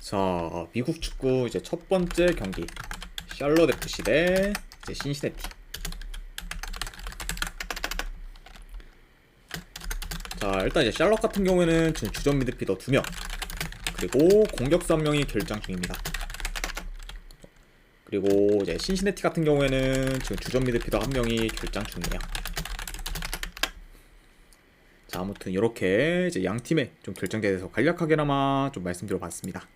자, 미국 축구 이제 첫 번째 경기 샬럿 FC 대 이제 신시내티. 자, 일단 이제 샬럿 같은 경우에는 지금 주전 미드필더 2명 그리고 공격수 1명이 결장 중입니다. 그리고 이제 신시내티 같은 경우에는 지금 주전 미드필더 1명이 결장 중이에요. 자, 아무튼 이렇게 이제 양 팀의 좀 결정제에 대해서 간략하게나마 좀 말씀드려봤습니다.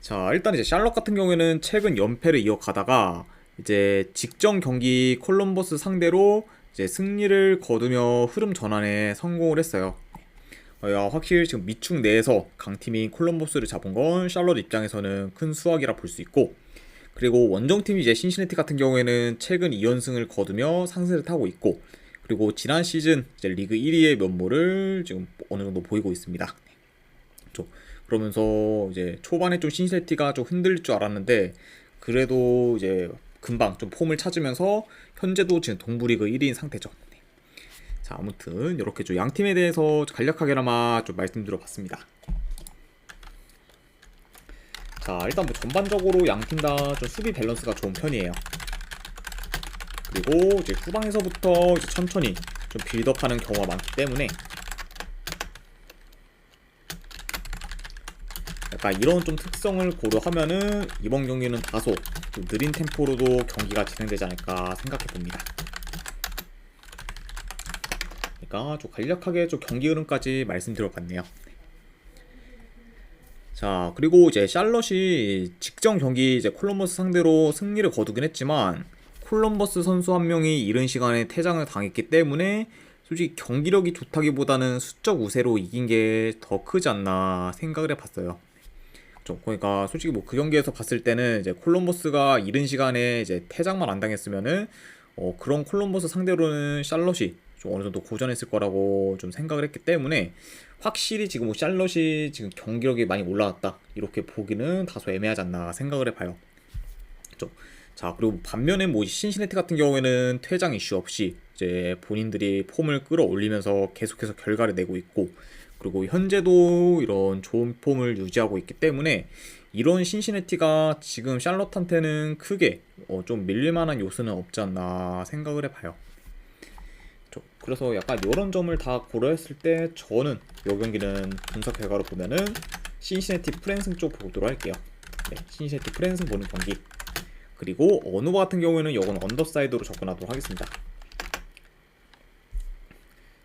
자, 일단 이제 샬럿 같은 경우에는 최근 연패를 이어가다가 이제 직전 경기 콜럼버스 상대로 이제 승리를 거두며 흐름 전환에 성공을 했어요. 야, 확실히 지금 미축 내에서 강팀인 콜럼버스를 잡은 건 샬럿 입장에서는 큰 수확이라 볼 수 있고, 그리고 원정팀 이제 신시내티 같은 경우에는 최근 2연승을 거두며 상승을 타고 있고, 그리고 지난 시즌 이제 리그 1위의 면모를 지금 어느 정도 보이고 있습니다. 그러면서 이제 초반에 좀 신시내티가 좀 흔들릴 줄 알았는데 그래도 이제 금방 좀 폼을 찾으면서 현재도 지금 동부리그 1위인 상태죠. 자, 아무튼 이렇게 좀 양 팀에 대해서 간략하게나마 좀 말씀드려봤습니다. 자, 일단 뭐 전반적으로 양 팀 다 좀 수비 밸런스가 좋은 편이에요. 그리고 이제 후방에서부터 이제 천천히 좀 빌드업하는 경우가 많기 때문에 약간 이런 좀 특성을 고려하면은 이번 경기는 다소 좀 느린 템포로도 경기가 진행되지 않을까 생각해 봅니다. 그러니까 좀 간략하게 좀 경기 흐름까지 말씀드려봤네요. 자, 그리고 이제 샬럿이 직전 경기 이제 콜럼버스 상대로 승리를 거두긴 했지만 콜럼버스 선수 한 명이 이른 시간에 퇴장을 당했기 때문에 솔직히 경기력이 좋다기보다는 수적 우세로 이긴 게 더 크지 않나 생각을 해봤어요. 그러니까 솔직히 뭐 그 경기에서 봤을 때는 이제 콜럼버스가 이른 시간에 이제 퇴장만 안 당했으면은 그런 콜럼버스 상대로는 샬럿이 좀 어느 정도 고전했을 거라고 좀 생각을 했기 때문에 확실히 지금 뭐 샬럿이 지금 경기력이 많이 올라왔다 이렇게 보기는 다소 애매하지 않나 생각을 해봐요. 그렇죠? 자, 그리고 반면에 뭐 신시내티 같은 경우에는 퇴장 이슈 없이 이제 본인들이 폼을 끌어올리면서 계속해서 결과를 내고 있고, 그리고 현재도 이런 좋은 폼을 유지하고 있기 때문에 이런 신시내티가 지금 샬럿한테는 크게 좀 밀릴만한 요소는 없지 않나 생각을 해봐요. 그래서 약간 이런 점을 다 고려했을 때 저는 이 경기는 분석 결과로 보면은 신시내티 프랜승 쪽 보도록 할게요. 네, 신시내티 프랜승 보는 경기. 그리고 어누바 같은 경우에는 이건 언더사이드로 접근하도록 하겠습니다.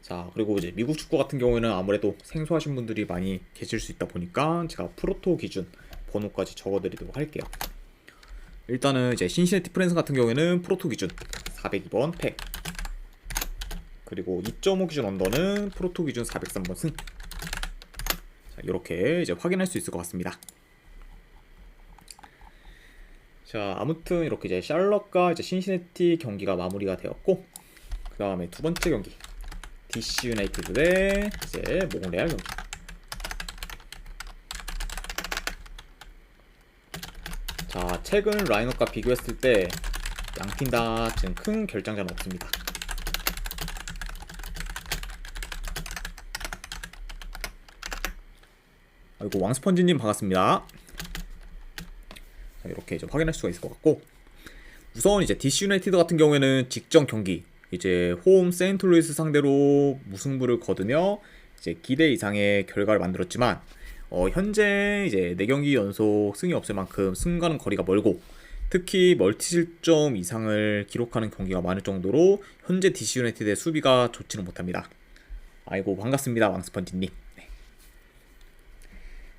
자, 그리고 이제 미국 축구 같은 경우에는 아무래도 생소하신 분들이 많이 계실 수 있다 보니까 제가 프로토 기준 번호까지 적어드리도록 할게요. 일단은 이제 신시내티 프랜스 같은 경우에는 프로토 기준 402번 팩, 그리고 2.5 기준 언더는 프로토 기준 403번 승. 자, 이렇게 이제 확인할 수 있을 것 같습니다. 자, 아무튼 이렇게 이제 샬럿과 이제 신시내티 경기가 마무리가 되었고, 그 다음에 두 번째 경기 DC 유나이티드 대 이제 몽레알 경기. 자, 최근 라인업과 비교했을 때 양팀 다 지금 큰 결장자는 없습니다. 아이고, 왕스펀지님 반갑습니다. 자, 이렇게 이제 확인할 수가 있을 것 같고, 우선 이제 DC 유나이티드 같은 경우에는 직전 경기 이제 홈 세인트루이스 상대로 무승부를 거두며 이제 기대 이상의 결과를 만들었지만 현재 이제 4경기 연속 승이 없을 만큼 승과는 거리가 멀고, 특히 멀티실점 이상을 기록하는 경기가 많을 정도로 현재 DC 유나이티드의 수비가 좋지는 못합니다. 아이고, 반갑습니다, 왕스펀지님. 네.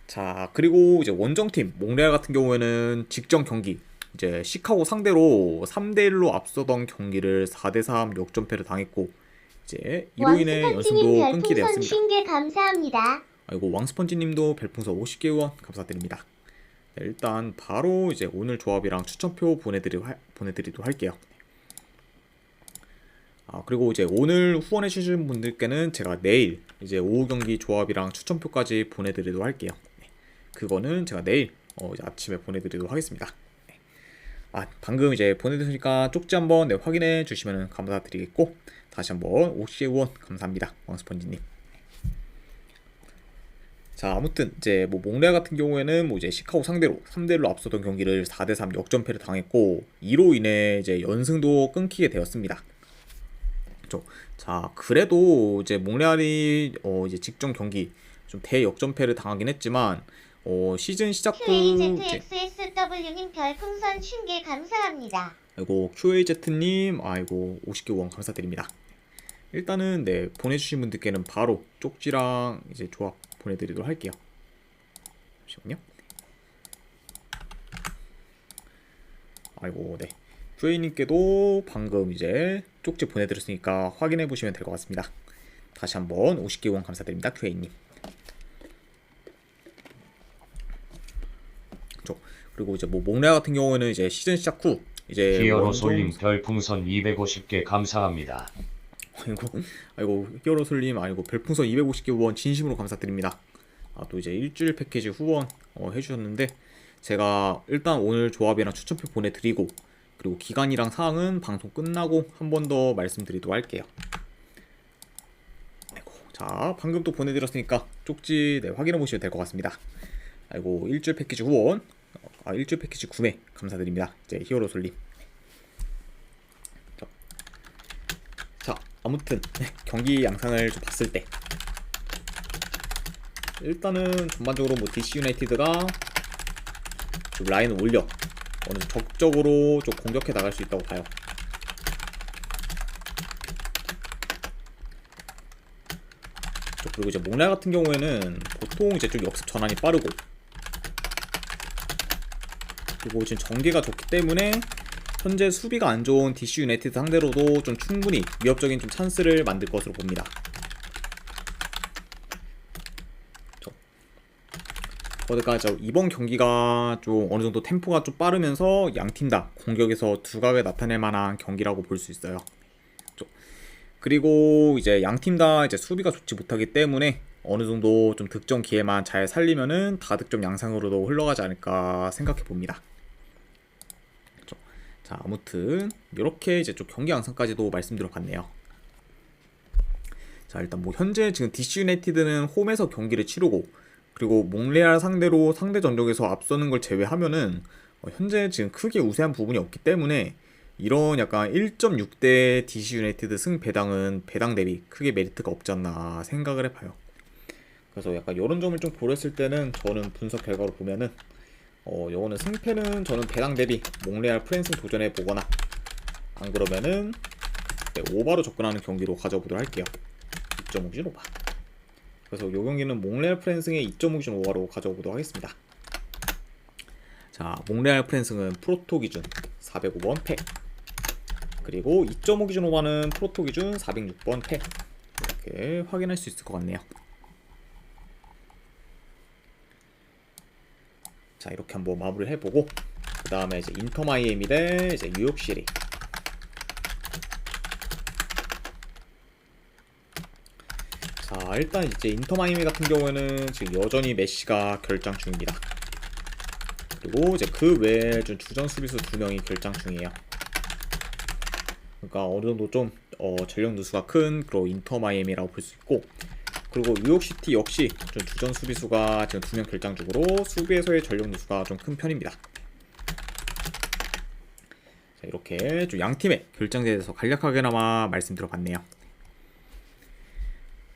자, 그리고 이제 원정팀 몽레알 같은 경우에는 직전 경기 이제 시카고 상대로 3대1로 앞서던 경기를 4대3 역전패를 당했고, 이제 이로 인해 연승도 끊게 되었습니다. 50개 감사합니다. 아이고, 왕스펀지님도 별풍선 50개 후원 감사드립니다. 네, 일단 바로 이제 오늘 조합이랑 추천표 보내드리도록 할게요. 그리고 이제 오늘 후원해 주신 분들께는 제가 내일 이제 오후 경기 조합이랑 추천표까지 보내드리도록 할게요. 네, 그거는 제가 내일 이제 아침에 보내드리도록 하겠습니다. 방금 이제 보내드리니까 쪽지 한번 확인해 주시면 감사드리겠고, 다시 한번 50개 후원 감사합니다, 왕스펀지님. 자, 아무튼 이제 뭐 몽레알 같은 경우에는 뭐 이제 시카고 상대로 3대1로 앞서던 경기를 4대3 역전패를 당했고 이로 인해 이제 연승도 끊기게 되었습니다. 그렇죠. 자, 그래도 이제 몽레알이 이제 직전 경기 좀 대역전패를 당하긴 했지만 시즌 시작 후 이제 QAZXSW님 별풍선 50개 감사합니다. 아이고 QAZ님 아이고 50개 원 감사드립니다. 일단은 네 보내주신 분들께는 바로 쪽지랑 이제 조합 보내드리도록 할게요. 잠시만요. 아이고 네 QA님께도 방금 이제 쪽지 보내드렸으니까 확인해 보시면 될 것 같습니다. 다시 한번 50개 원 감사드립니다. QA님. 그리고 이제 뭐 몽레알 같은 경우에는 이제 시즌 시작 후 이제 히어로 솔님 별풍선 250개 감사합니다. 아이고 히어로 솔님 아이고 별풍선 250개 후원 진심으로 감사드립니다. 또 이제 일주일 패키지 후원 해주셨는데 제가 일단 오늘 조합이랑 추천표 보내드리고 그리고 기간이랑 사항은 방송 끝나고 한 번 더 말씀드리도록 할게요. 아이고 자 방금 또 보내드렸으니까 쪽지 네, 확인해 보시면 될 것 같습니다. 아이고 일주일 패키지 후원 일주일 패키지 구매 감사드립니다. 이제 히어로 솔님. 자 아무튼 경기 양상을 좀 봤을 때 일단은 전반적으로 뭐 DC 유나이티드가 좀 라인을 올려 어느 적극적으로 좀 공격해 나갈 수 있다고 봐요. 그리고 이제 몽레알 같은 경우에는 보통 이제 좀 역습 전환이 빠르고 그리고 지금 전개가 좋기 때문에 현재 수비가 안 좋은 DC 유나이티드 상대로도 좀 충분히 위협적인 좀 찬스를 만들 것으로 봅니다. 그러니까 이번 경기가 좀 어느 정도 템포가 좀 빠르면서 양팀 다 공격에서 두각을 나타낼 만한 경기라고 볼 수 있어요. 그리고 이제 양팀 다 이제 수비가 좋지 못하기 때문에 어느 정도 좀 득점 기회만 잘 살리면은 다득점 양상으로도 흘러가지 않을까 생각해 봅니다. 자, 아무튼 이렇게 이제 좀 경기 양상까지도 말씀드려 봤네요. 자, 일단 뭐 현재 지금 DC 유나이티드는 홈에서 경기를 치르고 그리고 몽레알 상대로 상대 전적에서 앞서는 걸 제외하면은 현재 지금 크게 우세한 부분이 없기 때문에 이런 약간 1.6대 DC 유나이티드 승 배당은 배당 대비 크게 메리트가 없지 않나 생각을 해봐요. 그래서 약간 이런 점을 좀 고렸을 때는 저는 분석 결과로 보면은 요거는 승패는 저는 배당 대비 몽레알 프랜승 도전해 보거나 안 그러면은 네, 오바로 접근하는 경기로 가져보도록 할게요. 2.5진 오바. 그래서 이 경기는 몽레알 프랜승의 2.5진 오바로 가져보도록 하겠습니다. 자, 몽레알 프랜승은 프로토 기준 405번 패. 그리고 2.5 기준 오바는 프로토 기준 406번 패. 이렇게 확인할 수 있을 것 같네요. 자, 이렇게 한번 마무리를 해보고 그 다음에 이제 인터 마이애미 대 이제 뉴욕시리. 자, 일단 이제 인터 마이애미 같은 경우에는 지금 여전히 메시가 결장 중입니다. 그리고 이제 그 외에 좀 주전 수비수 2명이 결장 중이에요. 그러니까 어느 정도 좀 전력 누수가 큰 그런 인터 마이애미라고 볼 수 있고, 그리고 뉴욕시티 역시 좀 주전 수비수가 지금 2명 결장 중으로 수비에서의 전력 누수가 좀 큰 편입니다. 자, 이렇게 좀 양 팀의 결장에 대해서 간략하게나마 말씀드려봤네요.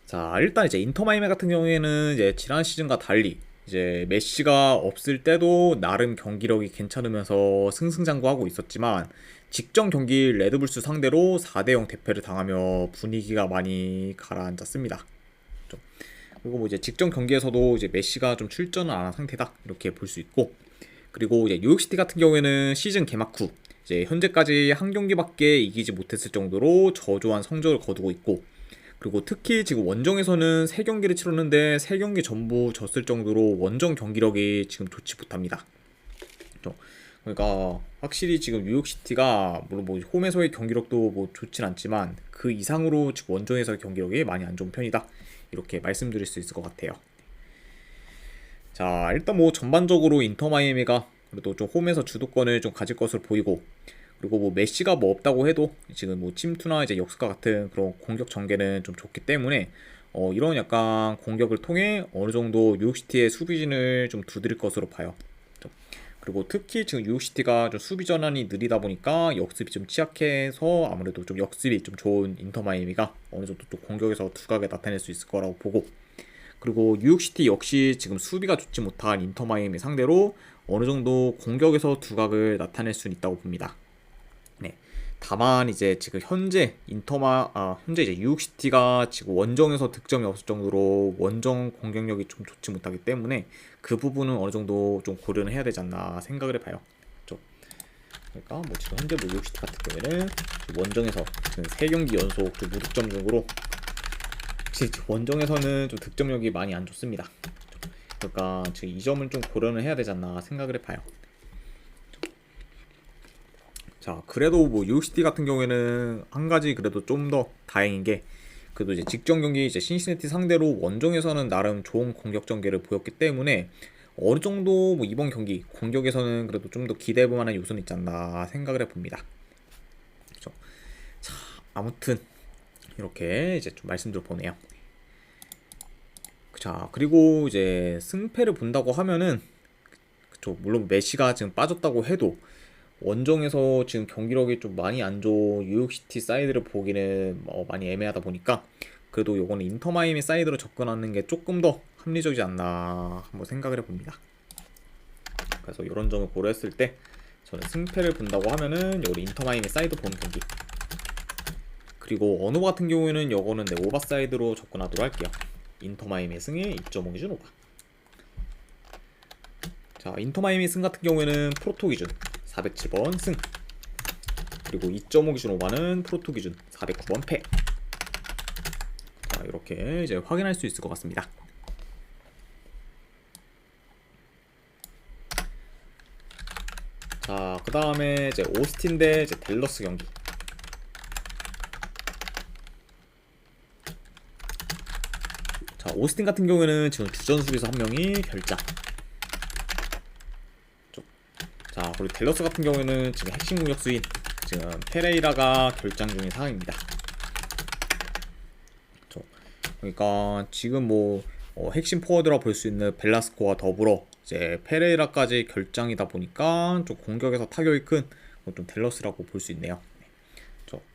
자, 일단 이제 인터 마이애미 같은 경우에는 이제 지난 시즌과 달리 이제 메시가 없을 때도 나름 경기력이 괜찮으면서 승승장구하고 있었지만 직전 경기 레드불스 상대로 4대0 대패를 당하며 분위기가 많이 가라앉았습니다. 그리고 뭐 이제 직전 경기에서도 이제 메시가 좀 출전을 안 한 상태다 이렇게 볼 수 있고, 그리고 이제 뉴욕시티 같은 경우에는 시즌 개막 후 이제 현재까지 한 경기밖에 이기지 못했을 정도로 저조한 성적을 거두고 있고, 그리고 특히 지금 원정에서는 3경기를 치렀는데 3경기 전부 졌을 정도로 원정 경기력이 지금 좋지 못합니다. 그러니까 확실히 지금 뉴욕시티가 물론 뭐 홈에서의 경기력도 뭐 좋진 않지만 그 이상으로 지금 원정에서의 경기력이 많이 안 좋은 편이다 이렇게 말씀드릴 수 있을 것 같아요. 자, 일단 뭐 전반적으로 인터 마이애미가 그래도 좀 홈에서 주도권을 좀 가질 것으로 보이고, 그리고 뭐 메시가 뭐 없다고 해도 지금 뭐 침투나 이제 역습과 같은 그런 공격 전개는 좀 좋기 때문에 이런 약간 공격을 통해 어느 정도 뉴욕시티의 수비진을 좀 두드릴 것으로 봐요. 그리고 특히 지금 뉴욕시티가 좀 수비 전환이 느리다 보니까 역습이 좀 취약해서 아무래도 좀 역습이 좀 좋은 인터 마이애미가 어느 정도 또 공격에서 두각을 나타낼 수 있을 거라고 보고, 그리고 뉴욕시티 역시 지금 수비가 좋지 못한 인터 마이애미 상대로 어느 정도 공격에서 두각을 나타낼 수 있다고 봅니다. 네. 다만 이제 지금 현재 현재 이제 뉴욕시티가 지금 원정에서 득점이 없을 정도로 원정 공격력이 좀 좋지 못하기 때문에 그 부분은 어느 정도 좀 고려는 해야 되지 않나 생각을 해봐요. 그렇죠? 그러니까 뭐 지금 현재 뭐 뉴욕시티 같은 경우에는 원정에서 3경기 연속 좀 무득점 중으로 원정에서는 좀 득점력이 많이 안 좋습니다. 그러니까 지금 이 점은 좀 고려는 해야 되지 않나 생각을 해봐요. 자, 그래도 뭐 뉴욕시티 같은 경우에는 한 가지 그래도 좀 더 다행인 게, 그래도 이제 직전 경기 이제 신시내티 상대로 원정에서는 나름 좋은 공격 전개를 보였기 때문에 어느 정도 뭐 이번 경기 공격에서는 그래도 좀 더 기대해볼 만한 요소는 있지 않나 생각을 해봅니다. 그렇죠? 자, 아무튼 이렇게 이제 좀 말씀드려보네요. 자, 그리고 이제 승패를 본다고 하면은, 그쵸, 물론 메시가 지금 빠졌다고 해도 원정에서 지금 경기력이 좀 많이 안 좋은 뉴욕시티 사이드를 보기는 많이 애매하다 보니까 그래도 요거는 인터 마이애미 사이드로 접근하는 게 조금 더 합리적이지 않나 한번 생각을 해봅니다. 그래서 이런 점을 고려했을 때 저는 승패를 본다고 하면은 요리 인터 마이애미 사이드 보는 경기, 그리고 언어 같은 경우에는 요거는 오바 사이드로 접근하도록 할게요. 인터 마이애미 승에 2.5 기준 오바. 자, 인터 마이애미 승 같은 경우에는 프로토 기준 407번 승, 그리고 2.5 기준 오바는 프로토 기준 409번 패. 자, 이렇게 이제 확인할 수 있을 것 같습니다. 자, 그 다음에 이제 오스틴 대 이제 댈러스 경기. 자, 오스틴 같은 경우에는 지금 주전 수비수 한 명이 결장. 자, 그리고 댈러스 같은 경우에는 지금 핵심 공격수인 지금 페레이라가 결장 중인 상황입니다. 그러니까 지금 뭐 핵심 포워드라 볼 수 있는 벨라스코와 더불어 이제 페레이라까지 결장이다 보니까 좀 공격에서 타격이 큰 좀 댈러스라고 볼 수 있네요.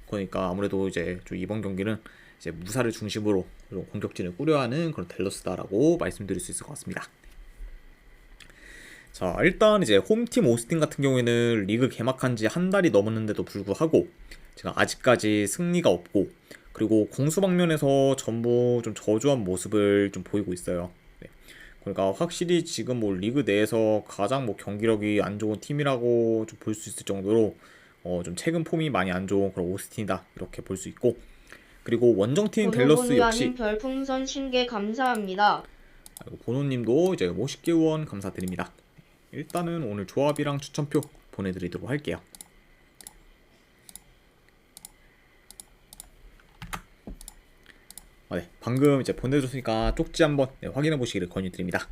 그러니까 아무래도 이제 좀 이번 경기는 이제 무사를 중심으로 좀 공격진을 꾸려하는 그런 댈러스다라고 말씀드릴 수 있을 것 같습니다. 자, 일단 이제 홈팀 오스틴 같은 경우에는 리그 개막한 지 한 달이 넘었는데도 불구하고 지금 아직까지 승리가 없고, 그리고 공수 방면에서 전부 좀 저조한 모습을 좀 보이고 있어요. 네. 그러니까 확실히 지금 뭐 리그 내에서 가장 뭐 경기력이 안 좋은 팀이라고 좀 볼 수 있을 정도로 좀 최근 폼이 많이 안 좋은 그런 오스틴이다 이렇게 볼 수 있고, 그리고 원정팀 댈러스 역시 별풍선 50개 감사합니다. 보노님도 이제 50개 후원 감사드립니다. 일단은 오늘 조합이랑 추천표 보내드리도록 할게요. 네, 방금 이제 보내줬으니까 쪽지 한번 확인해 보시기를 권유드립니다.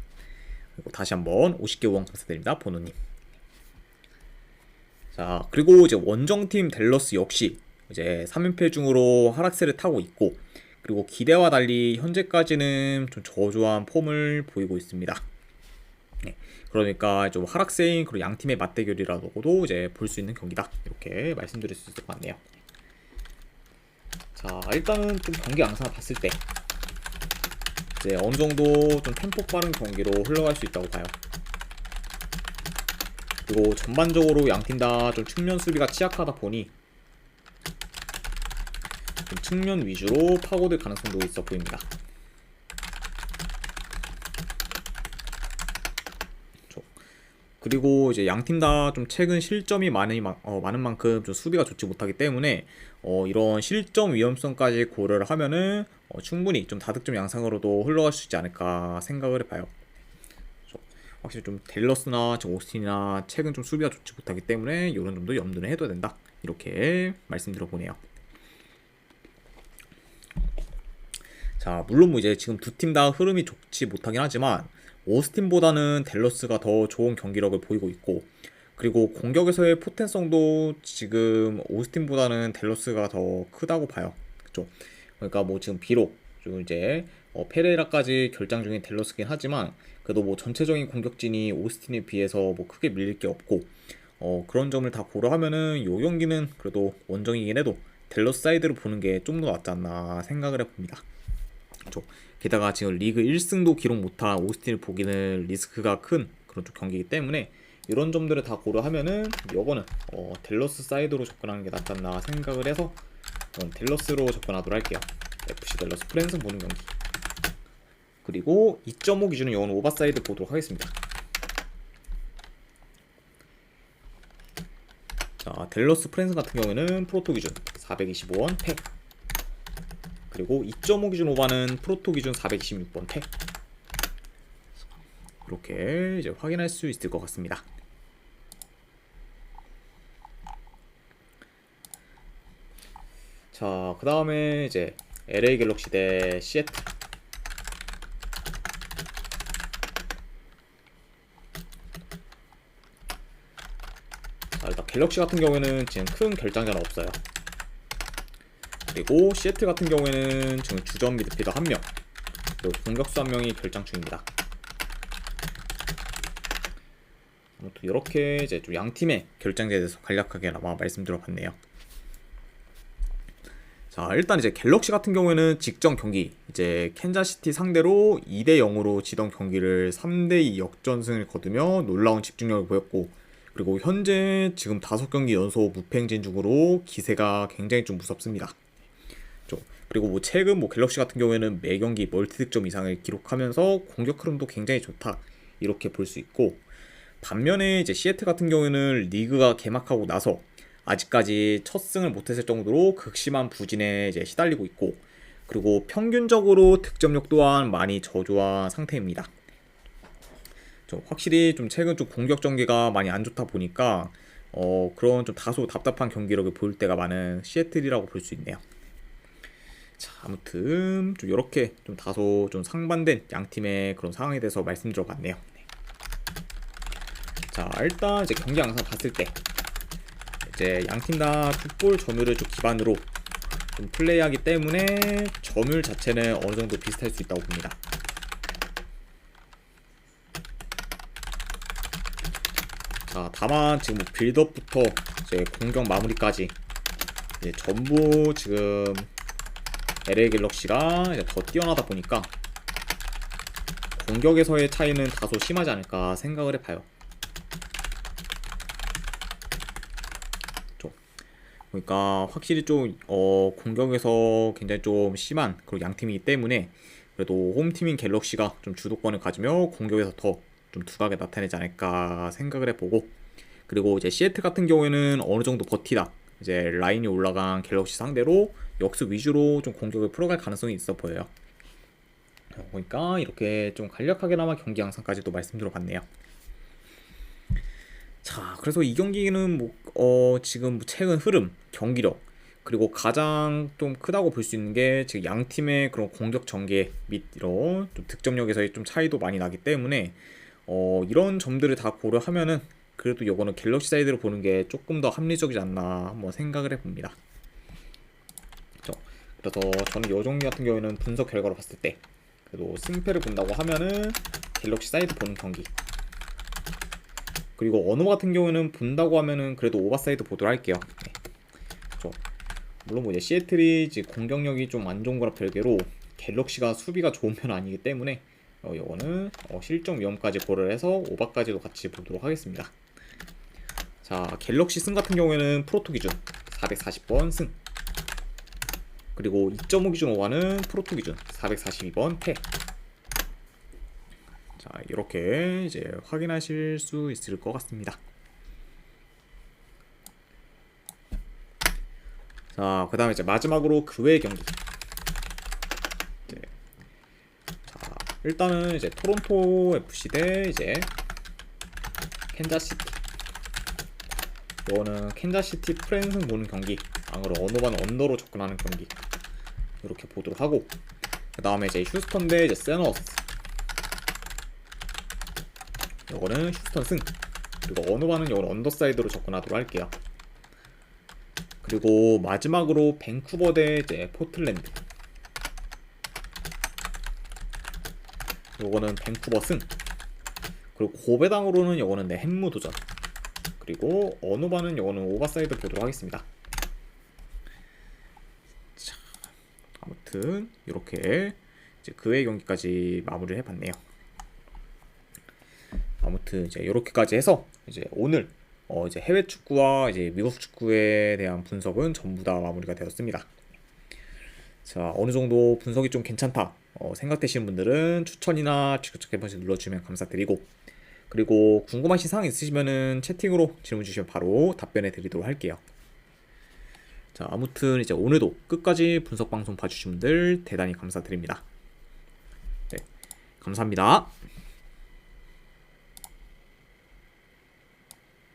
그리고 다시 한번 50개 후원 감사드립니다, 보노님. 자, 그리고 이제 원정팀 댈러스 역시 이제 3연패 중으로 하락세를 타고 있고, 그리고 기대와 달리 현재까지는 좀 저조한 폼을 보이고 있습니다. 네, 그러니까 좀 하락세인 그리고 양 팀의 맞대결이라고도 이제 볼 수 있는 경기다 이렇게 말씀드릴 수 있을 것 같네요. 자, 일단은 좀 경기 양상을 봤을 때 이제 어느 정도 좀 템포 빠른 경기로 흘러갈 수 있다고 봐요. 그리고 전반적으로 양 팀 다 좀 측면 수비가 취약하다 보니 좀 측면 위주로 파고들 가능성도 있어 보입니다. 그리고 이제 양 팀 다 좀 최근 실점이 많은 만큼 좀 수비가 좋지 못하기 때문에 이런 실점 위험성까지 고려를 하면은 충분히 좀 다득점 양상으로도 흘러갈 수 있지 않을까 생각을 해봐요. 확실히 좀 댈러스나 오스틴이나 최근 좀 수비가 좋지 못하기 때문에 이런 점도 염두를 해둬야 된다 이렇게 말씀드려보네요. 자, 물론 뭐 이제 지금 두 팀 다 흐름이 좋지 못하긴 하지만 오스틴보다는 댈러스가 더 좋은 경기력을 보이고 있고, 그리고 공격에서의 포텐성도 지금 오스틴보다는 댈러스가 더 크다고 봐요. 그쵸? 그러니까 뭐 지금 비록 좀 이제 페레이라까지 결장 중인 댈러스긴 하지만 그래도 뭐 전체적인 공격진이 오스틴에 비해서 뭐 크게 밀릴 게 없고 그런 점을 다 고려하면은 요 경기는 그래도 원정이긴 해도 댈러스 사이드로 보는 게 좀 더 낫지 않나 생각을 해봅니다. 그렇죠. 게다가 지금 리그 1승도 기록 못한 오스틴을 보기는 리스크가 큰 그런 쪽 경기이기 때문에 이런 점들을 다 고려하면은 이거는 댈러스 사이드로 접근하는 게 낫지 않나 생각을 해서 댈러스로 접근하도록 할게요. FC 댈러스 프랜슨 보는 경기. 그리고 2.5 기준은 이건 오버사이드 보도록 하겠습니다. 자, 댈러스 프랜슨 같은 경우에는 프로토 기준 425원 팩. 그리고 2.5 기준 오바는 프로토 기준 426번 팩. 이렇게 이제 확인할 수 있을 것 같습니다. 자, 그 다음에 이제 LA 갤럭시 대 시애틀. 자, 일단 갤럭시 같은 경우에는 지금 큰 결장자는 없어요. 그리고 시애틀 같은 경우에는 지금 주전 미드필더 1명, 그리고 공격수 1명이 결장 중입니다. 아무튼 이렇게 이제 좀 양 팀의 결장자에 대해서 간략하게나마 말씀드려봤네요. 자, 일단 이제 갤럭시 같은 경우에는 직전 경기 이제 캔자시티 상대로 2대 0으로 지던 경기를 3대 2 역전승을 거두며 놀라운 집중력을 보였고, 그리고 현재 지금 5경기 연속 무패 행진 중으로 기세가 굉장히 좀 무섭습니다. 그리고 뭐 최근 뭐 갤럭시 같은 경우에는 매 경기 멀티 득점 이상을 기록하면서 공격 흐름도 굉장히 좋다 이렇게 볼 수 있고, 반면에 이제 시애틀 같은 경우에는 리그가 개막하고 나서 아직까지 첫 승을 못했을 정도로 극심한 부진에 이제 시달리고 있고, 그리고 평균적으로 득점력 또한 많이 저조한 상태입니다. 좀 확실히 좀 최근 좀 공격 전개가 많이 안 좋다 보니까 그런 좀 다소 답답한 경기력을 보일 때가 많은 시애틀이라고 볼 수 있네요. 자, 아무튼 좀 이렇게 좀 다소 좀 상반된 양 팀의 그런 상황에 대해서 말씀드려봤네요. 자, 일단 이제 경기 양상 봤을 때 이제 양 팀 다 풋볼 점유를 좀 기반으로 좀 플레이하기 때문에 점유율 자체는 어느 정도 비슷할 수 있다고 봅니다. 자, 다만 지금 뭐 빌드업부터 이제 공격 마무리까지 이제 전부 지금 LA 갤럭시가 이제 더 뛰어나다 보니까 공격에서의 차이는 다소 심하지 않을까 생각을 해봐요. 그러니까 확실히 좀 공격에서 굉장히 좀 심한 그런 양 팀이기 때문에 그래도 홈팀인 갤럭시가 좀 주도권을 가지며 공격에서 더 좀 두각을 나타내지 않을까 생각을 해보고, 그리고 이제 시애틀 같은 경우에는 어느 정도 버티다 이제 라인이 올라간 갤럭시 상대로 역습 위주로 좀 공격을 풀어갈 가능성이 있어 보여요. 그러니까 이렇게 좀 간략하게나마 경기 양상까지도 말씀드려봤네요. 자, 그래서 이 경기는 뭐 지금 최근 흐름, 경기력, 그리고 가장 좀 크다고 볼 수 있는 게 지금 양 팀의 그런 공격 전개 및 이런 좀 득점력에서의 좀 차이도 많이 나기 때문에 이런 점들을 다 고려하면은 그래도 이거는 갤럭시 사이드로 보는 게 조금 더 합리적이지 않나 한번 생각을 해봅니다. 그래서 저는 이 경기 같은 경우에는 분석 결과로 봤을 때 그래도 승패를 본다고 하면은 갤럭시 사이드 보는 경기, 그리고 언어 같은 경우는 본다고 하면은 그래도 오버사이드 보도록 할게요. 네. 물론 뭐 이제 시애틀이 이제 공격력이 좀 안 좋은 거랑 별개로 갤럭시가 수비가 좋은 편은 아니기 때문에 이거는 실점 위험까지 고려를 해서 오버까지도 같이 보도록 하겠습니다. 자, 갤럭시 승 같은 경우에는 프로토 기준 440번 승, 그리고 2.5 기준 오버는 프로토 기준 442번 패. 자, 이렇게 이제 확인하실 수 있을 것 같습니다. 자, 그 다음에 이제 마지막으로 그 외의 경기. 자, 일단은 이제 토론토 FC 대 이제 캔자시티. 이거는 캔자시티 프랜슨 보는 경기. 안으로 언어반 언더로 접근하는 경기. 이렇게 보도록 하고, 그 다음에 이제 휴스턴 대 이제 세너스. 이거는 휴스턴 승. 그리고 언어반은 이거는 언더사이드로 접근하도록 할게요. 그리고 마지막으로 밴쿠버 대 이제 포틀랜드. 요거는 밴쿠버 승. 그리고 고배당으로는 요거는 네, 햄무 도전. 그리고 어누바는 요거는 오버사이드 보도록 하겠습니다. 자, 아무튼 이렇게 이제 그 외 경기까지 마무리를 해봤네요. 아무튼 이제 이렇게까지 해서 이제 오늘 이제 해외 축구와 이제 미국 축구에 대한 분석은 전부 다 마무리가 되었습니다. 자, 어느 정도 분석이 좀 괜찮다 생각되시는 분들은 추천이나 구독 한 번씩 눌러주시면 감사드리고, 그리고 궁금하신 사항 있으시면은 채팅으로 질문 주시면 바로 답변해 드리도록 할게요. 자, 아무튼 이제 오늘도 끝까지 분석 방송 봐주신 분들 대단히 감사드립니다. 네, 감사합니다.